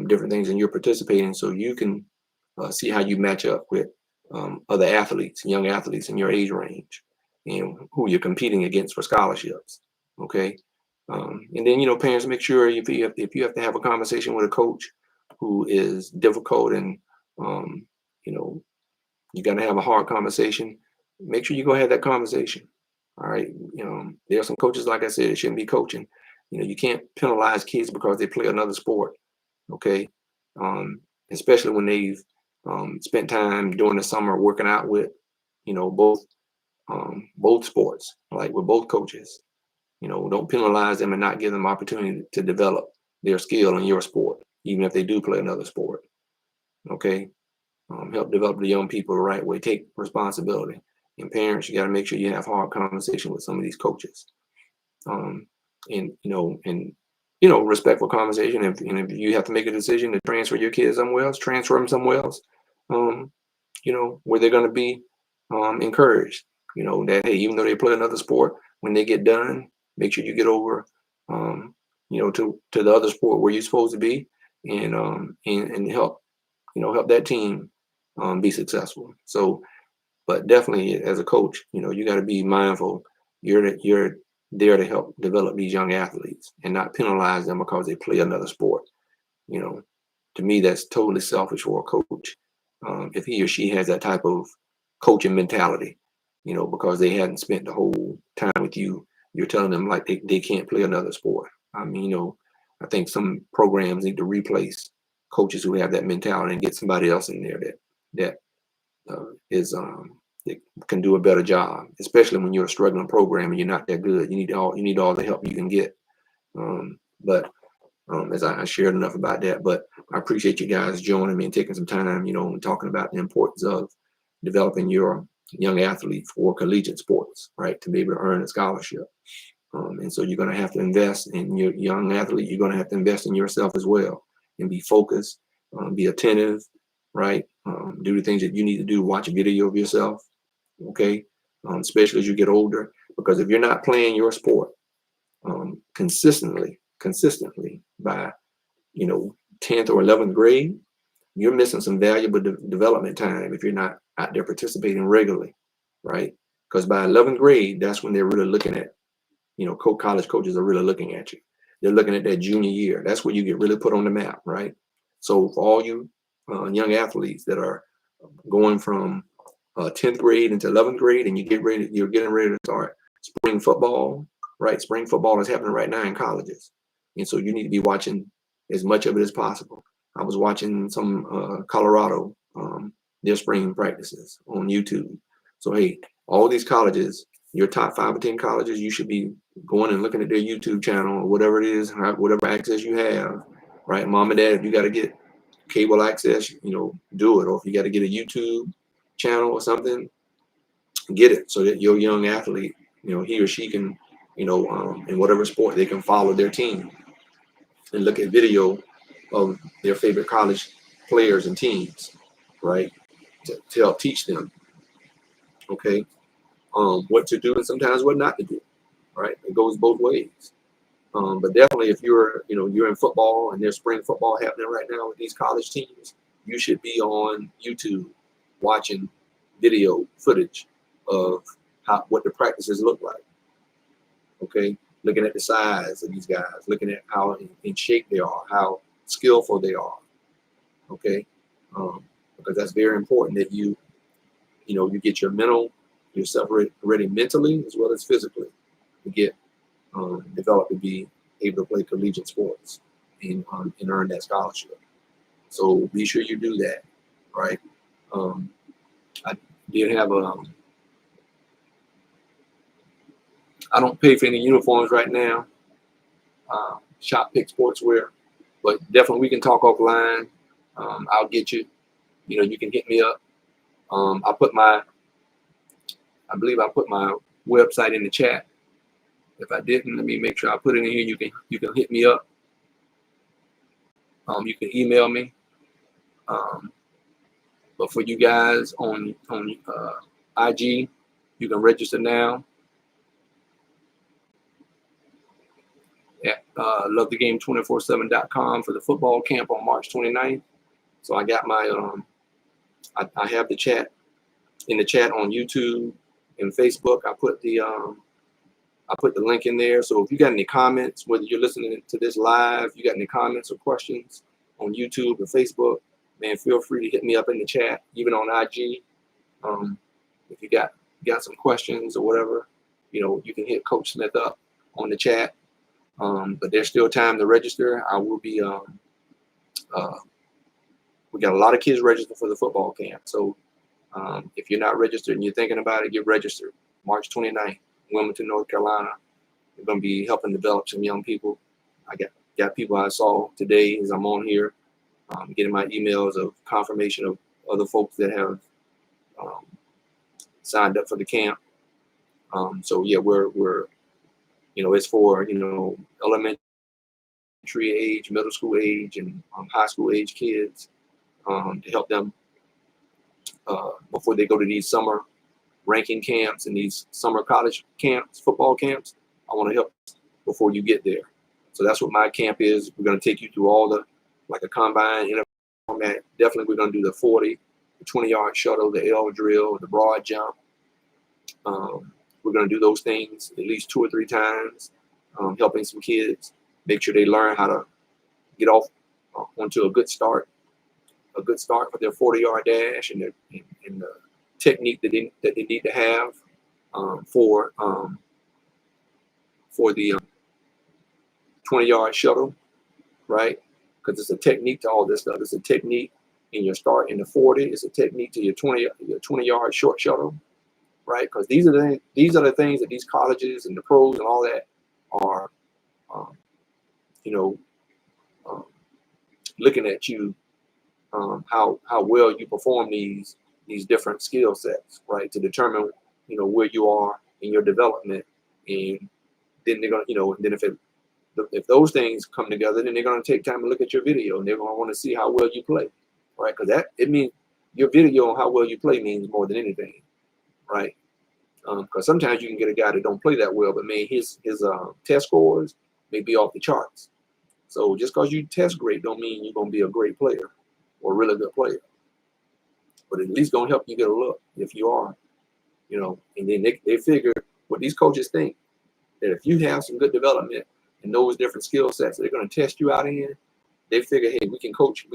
different things, and you're participating, so you can see how you match up with other athletes, young athletes in your age range, and who you're competing against for scholarships. Okay. And then, parents, make sure if you have to have a conversation with a coach who is difficult, and you know you got to have a hard conversation, make sure you go have that conversation. All right. There are some coaches, like I said, that shouldn't be coaching. You can't penalize kids because they play another sport. Okay. Especially when they've spent time during the summer working out with both both sports, like with both coaches. Don't penalize them and not give them opportunity to develop their skill in your sport, even if they do play another sport. Okay. Help develop the young people the right way. Take responsibility. And parents, you got to make sure you have hard conversation with some of these coaches. Um, and respectful conversation. If you have to make a decision to transfer your kids somewhere else, transfer them somewhere else. Um, where they're going to be encouraged. That hey, even though they play another sport, when they get done, make sure you get over, to the other sport where you're supposed to be, and help that team be successful. So, but definitely as a coach, you got to be mindful. You're there to help develop these young athletes and not penalize them because they play another sport. You know, to me, that's totally selfish for a coach. If he or she has that type of coaching mentality, because they hadn't spent the whole time with you, you're telling them like they can't play another sport. I mean, I think some programs need to replace coaches who have that mentality and get somebody else in there that that can do a better job, especially when you're a struggling program and you're not that good. You need all the help you can get. But as I shared enough about that, but I appreciate you guys joining me and taking some time, and talking about the importance of developing your young athlete for collegiate sports, right, to be able to earn a scholarship. And so you're going to have to invest in your young athlete. You're going to have to invest in yourself as well and be focused, be attentive, right? Do the things that you need to do. Watch a video of yourself, okay? Especially as you get older, because if you're not playing your sport consistently by 10th or 11th grade, you're missing some valuable development time if you're not out there participating regularly, right? Because by 11th grade, that's when they're really looking at, college coaches are really looking at you. They're looking at that junior year. That's where you get really put on the map, right? So for all you young athletes that are going from 10th grade into 11th grade, and you're getting ready to start spring football, right? Spring football is happening right now in colleges. And so you need to be watching as much of it as possible. I was watching some Colorado, their spring practices on YouTube. So, hey, all these colleges, your top 5 or 10 colleges, you should be going and looking at their YouTube channel or whatever it is, whatever access you have, right? Mom and dad, if you got to get cable access, do it. Or if you got to get a YouTube channel or something, get it so that your young athlete, he or she can, in whatever sport, they can follow their team and look at video of their favorite college players and teams, right? To help teach them, okay, what to do and sometimes what not to do, right? It goes both ways. But definitely, if you're in football and there's spring football happening right now with these college teams, you should be on YouTube watching video footage of what the practices look like. Okay, looking at the size of these guys, looking at how in shape they are, how skillful they are. Okay, because that's very important that you get yourself ready mentally as well as physically to get developed to be able to play collegiate sports and earn that scholarship. So be sure you do that, right? I did have I don't pay for any uniforms right now. Shop Pick Sportswear, but definitely we can talk offline. I'll get you. You can hit me up. I believe I put my website in the chat. If I didn't, let me make sure I put it in here. You can hit me up. You can email me. But for you guys on IG, you can register now at lovethegame247.com for the football camp on March 29th. So I got my I have the chat in the chat on YouTube and Facebook. I put the link in there. So if you got any comments, whether you're listening to this live, you got any comments or questions on YouTube or Facebook, man, feel free to hit me up in the chat, even on IG. If you got some questions or whatever, you can hit Coach Smith up on the chat. But there's still time to register. I will be. We got a lot of kids registered for the football camp. So if you're not registered and you're thinking about it, get registered. March 29th, Wilmington, North Carolina. We're going to be helping develop some young people. I got people I saw today as I'm on here, getting my emails of confirmation of other folks that have signed up for the camp. So yeah, we're it's for elementary age, middle school age, and high school age kids to help them before they go to these summer ranking camps and these summer college camps, football camps. I want to help before you get there. So that's what my camp is. We're going to take you through all the, like a combine format. Definitely we're going to do the 40, the 20-yard shuttle, the L drill, the broad jump. We're going to do those things at least 2 or 3 times, helping some kids make sure they learn how to get off onto a good start for their 40-yard dash and the technique that they need to have for the 20-yard shuttle, right? Because it's a technique to all this stuff. It's a technique in your start in the 40. It's a technique to your 20-yard short shuttle, right? Because these are the things that these colleges and the pros and all that are, looking at you, how well you perform these different skill sets, right? To determine, where you are in your development, and then they're gonna, then if those things come together, then they're gonna take time to look at your video, and they're gonna want to see how well you play, right? Because it means your video on how well you play means more than anything, right? Because sometimes you can get a guy that don't play that well, but man, his test scores may be off the charts. So just because you test great don't mean you're gonna be a great player or a really good player. But at least gonna help you get a look if you are, and then they figure what these coaches think, that if you have some good development in those different skill sets they're gonna test you out in, they figure, hey, we can coach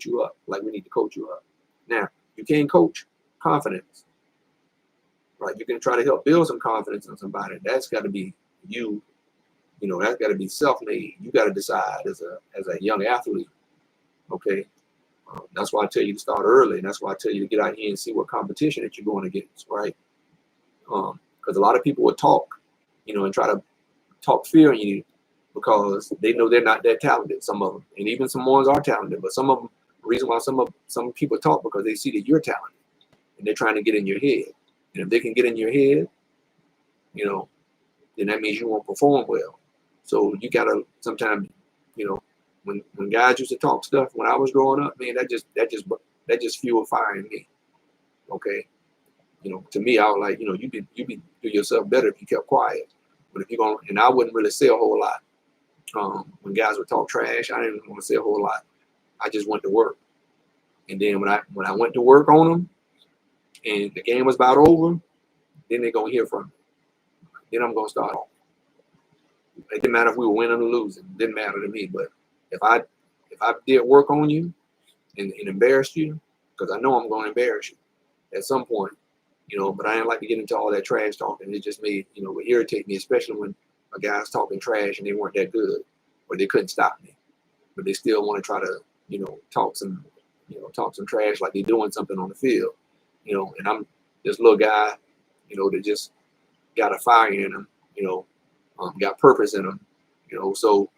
you up like we need to coach you up. Now, you can't coach confidence, right? You can try to help build some confidence in somebody. That's got to be you. That's got to be self-made. You got to decide as a young athlete. Okay, that's why I tell you to start early, and that's why I tell you to get out here and see what competition that you're going against, right? Because a lot of people will talk, and try to talk fear in you because they know they're not that talented. Some of them, and even some ones are talented, but some of them. The reason why some people talk because they see that you're talented, and they're trying to get in your head. And if they can get in your head, then that means you won't perform well. So you gotta sometimes, when guys used to talk stuff when I was growing up, man, that just fueled fire in me. Okay, to me, I was like, you be do yourself better if you kept quiet. But if you're gonna, and I wouldn't really say a whole lot. When guys would talk trash, I didn't want to say a whole lot. I just went to work, and then when I went to work on them, and the game was about over, then they're gonna hear from me. Then I'm gonna start off. It didn't matter if we were winning or losing. It didn't matter to me. But if I did work on you and embarrassed you, because I know I'm going to embarrass you at some point, but I didn't like to get into all that trash talking. It just made, would irritate me, especially when a guy's talking trash and they weren't that good, or they couldn't stop me, but they still want to try to, talk some trash like they're doing something on the field, and I'm this little guy, that just got a fire in him, got purpose in them, so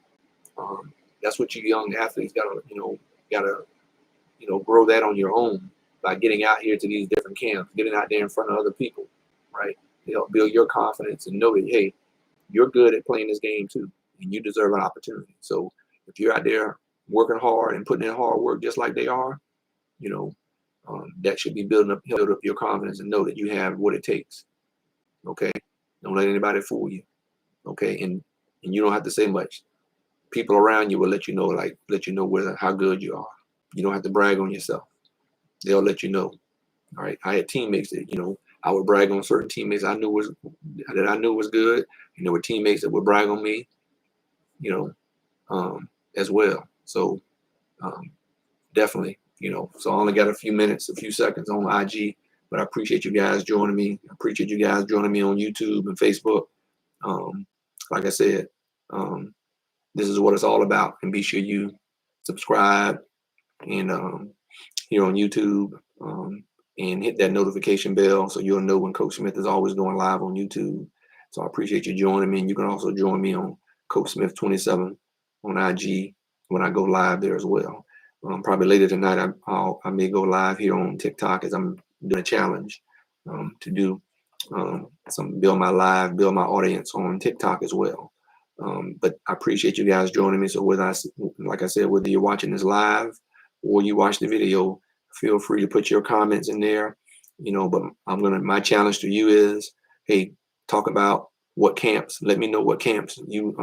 that's what you young athletes gotta grow that on your own by getting out here to these different camps, getting out there in front of other people, right? To help build your confidence and know that, hey, you're good at playing this game too, and you deserve an opportunity. So if you're out there working hard and putting in hard work just like they are, that should be build up your confidence and know that you have what it takes. Okay, don't let anybody fool you. Okay, and you don't have to say much. People around you will let you know how good you are. You don't have to brag on yourself. They'll let you know. All right. I had teammates that, I would brag on certain teammates I knew was good. And there were teammates that would brag on me, as well. So definitely, so I only got a few seconds on IG, but I appreciate you guys joining me. I appreciate you guys joining me on YouTube and Facebook. Like I said, this is what it's all about. And be sure you subscribe and here on YouTube. and hit that notification bell so you'll know when Coach Smith is always going live on YouTube. So I appreciate you joining me. And you can also join me on Coach Smith 27 on IG when I go live there as well. Probably later tonight, I may go live here on TikTok as I'm doing a challenge to do build my audience on TikTok as well. But I appreciate you guys joining me. So like I said, whether you're watching this live or you watch the video, feel free to put your comments in there. But my challenge to you is, hey, talk about what camps. Let me know what camps you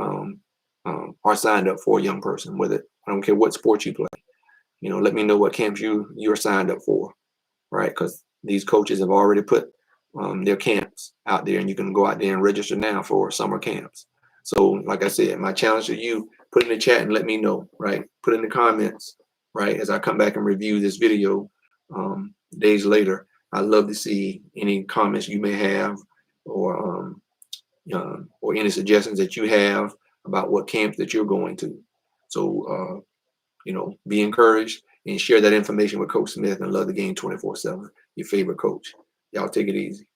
are signed up for, a young person. Whether I don't care what sport you play. Let me know what camps you're signed up for, right? Because these coaches have already put their camps out there, and you can go out there and register now for summer camps. So, like I said, my challenge to you: put in the chat and let me know, right? Put in the comments, right? As I come back and review this video days later, I'd love to see any comments you may have, or any suggestions that you have about what camps that you're going to. So, be encouraged and share that information with Coach Smith and Love the Game 24/7, your favorite coach. Y'all take it easy.